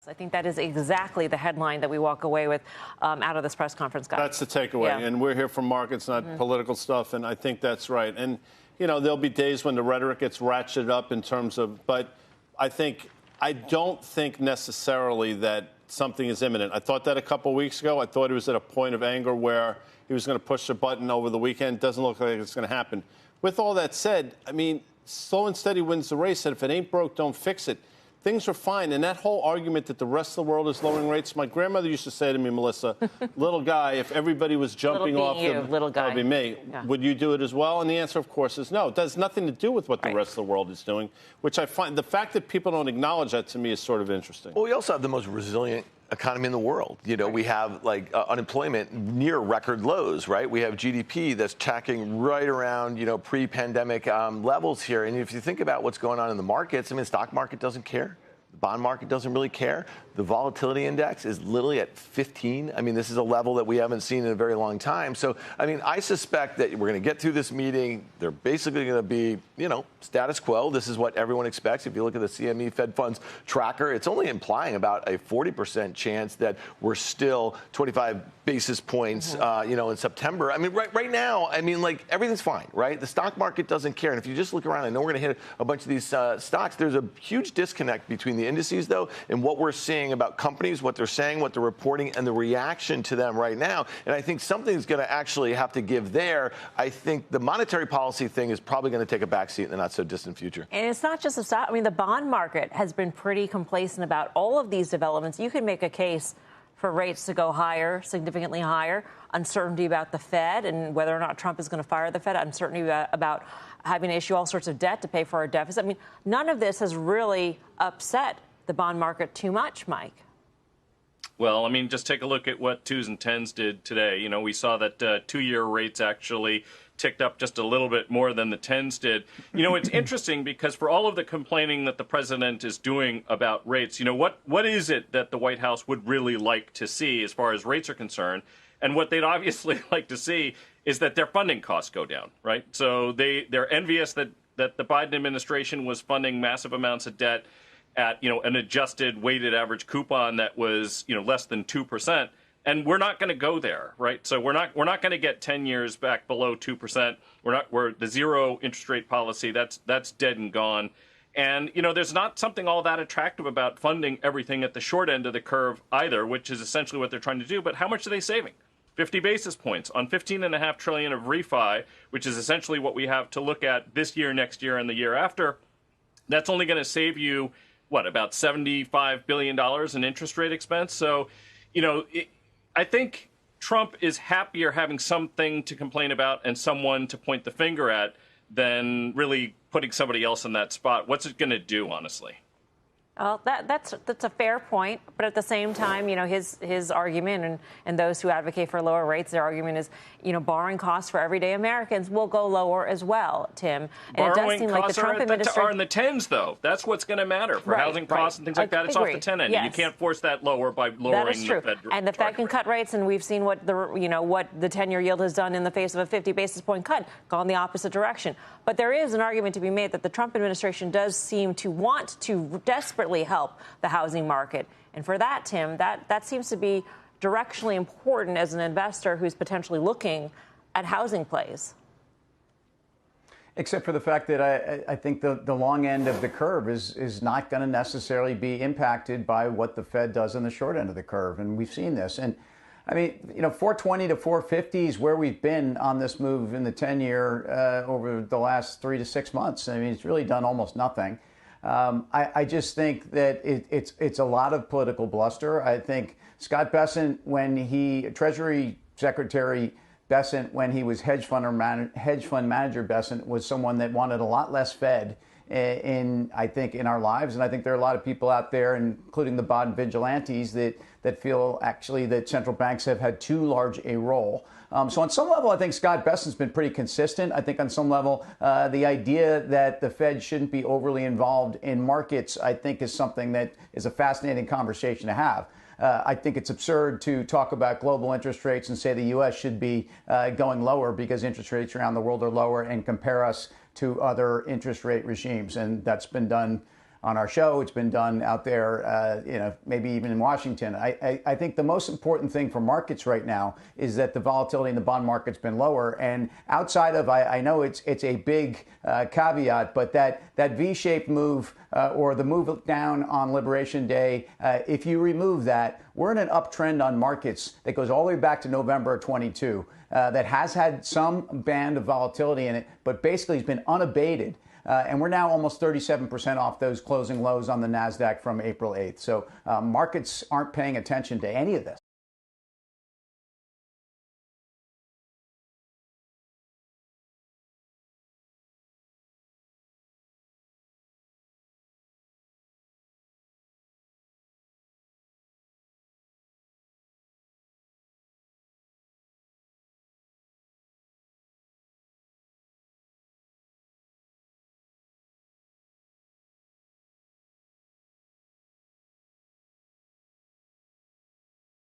I think that is exactly the headline that we walk away with out of this press conference, guys. That's the takeaway. Yeah. And we're here for markets, not political stuff. And I think that's right. And, you know, there'll be days when the rhetoric gets ratcheted up in terms of, but I don't think necessarily that something is imminent. I thought that a couple of weeks ago. I thought he was at a point of anger where he was going to push the button over the weekend. Doesn't look like it's going to happen. With all that said, I mean, slow and steady wins the race. And if it ain't broke, don't fix it. Things are fine. And that whole argument that the rest of the world is lowering rates, my grandmother used to say to me, Melissa, little guy, if everybody was jumping off little guy. That would be me. Yeah. Would you do it as well? And the answer, of course, is no. It has nothing to do with what the rest of the world is doing, which I find the fact that people don't acknowledge that to me is sort of interesting. Well, we also have the most resilient economy in the world. You know, we have unemployment near record lows, right? We have GDP that's tracking right around, pre-pandemic levels here. And if you think about what's going on in the markets, I mean, the stock market doesn't care. The bond market doesn't really care. The volatility index is literally at 15. I mean, this is a level that we haven't seen in a very long time. So, I mean, I suspect that we're going to get through this meeting. They're basically going to be, status quo. This is what everyone expects. If you look at the CME Fed Funds tracker, it's only implying about a 40% chance that we're still 25 basis points, in September. I mean, right now, everything's fine, right? The stock market doesn't care. And if you just look around, I know we're going to hit a bunch of these stocks. There's a huge disconnect between the indices, though, and what we're seeing about companies, what they're saying, what they're reporting, and the reaction to them right now. And I think something's going to actually have to give there. I think the monetary policy thing is probably going to take a backseat in the not-so-distant future. And it's not just the stock. I mean, the bond market has been pretty complacent about all of these developments. You can make a case for rates to go higher, significantly higher, uncertainty about the Fed and whether or not Trump is going to fire the Fed, uncertainty about having to issue all sorts of debt to pay for our deficit. I mean, none of this has really upset the bond market too much, Mike. Well, I mean, just take a look at what 2s and 10s did today. We saw that 2-year rates actually ticked up just a little bit more than the 10s did. It's interesting because for all of the complaining that the president is doing about rates, what is it that the White House would really like to see as far as rates are concerned? And what they'd obviously like to see is that their funding costs go down, right? So they're envious that the Biden administration was funding massive amounts of debt at, an adjusted weighted average coupon that was, less than 2%. And we're not going to go there, right? So we're not going to get 10 years back below 2%. We're the zero interest rate policy. That's dead and gone. And, there's not something all that attractive about funding everything at the short end of the curve either, which is essentially what they're trying to do. But how much are they saving? 50 basis points on $15.5 trillion of refi, which is essentially what we have to look at this year, next year, and the year after. That's only going to save you, about $75 billion in interest rate expense. So, I think Trump is happier having something to complain about and someone to point the finger at than really putting somebody else in that spot. What's it going to do, honestly? Well, that's a fair point. But at the same time, his argument and those who advocate for lower rates, their argument is, borrowing costs for everyday Americans will go lower as well, Tim. And borrowing it does seem like the Trump administration are in the 10s, though. That's what's going to matter for housing costs and things like that. It's off the 10 end. Yes. You can't force that lower by lowering that is true. the Fed. And the Fed can cut rates, and we've seen what the 10-year yield has done in the face of a 50 basis point cut, gone the opposite direction. But there is an argument to be made that the Trump administration does seem to want to desperately help the housing market. And for that, Tim, that seems to be directionally important as an investor who's potentially looking at housing plays. Except for the fact that I think the long end of the curve is not going to necessarily be impacted by what the Fed does on the short end of the curve. And we've seen this. And I mean, 420 to 450 is where we've been on this move in the 10-year over the last 3 to 6 months. I mean, it's really done almost nothing. I just think that it's a lot of political bluster. I think Scott Bessent, Treasury Secretary Bessent, when he was hedge fund manager Bessent, was someone that wanted a lot less Fed in our lives. And I think there are a lot of people out there, including the bond vigilantes, that feel actually that central banks have had too large a role. So on some level, I think Scott Bessent's been pretty consistent. I think on some level, the idea that the Fed shouldn't be overly involved in markets, I think, is something that is a fascinating conversation to have. I think it's absurd to talk about global interest rates and say the U.S. should be going lower because interest rates around the world are lower and compare us to other interest rate regimes. And that's been done on our show. It's been done out there, maybe even in Washington. I think the most important thing for markets right now is that the volatility in the bond market's been lower. And outside of, I know it's a big caveat, but that V-shaped move or the move down on Liberation Day, if you remove that, we're in an uptrend on markets that goes all the way back to November of 22 that has had some band of volatility in it, but basically has been unabated. And we're now almost 37% off those closing lows on the NASDAQ from April 8th. So markets aren't paying attention to any of this.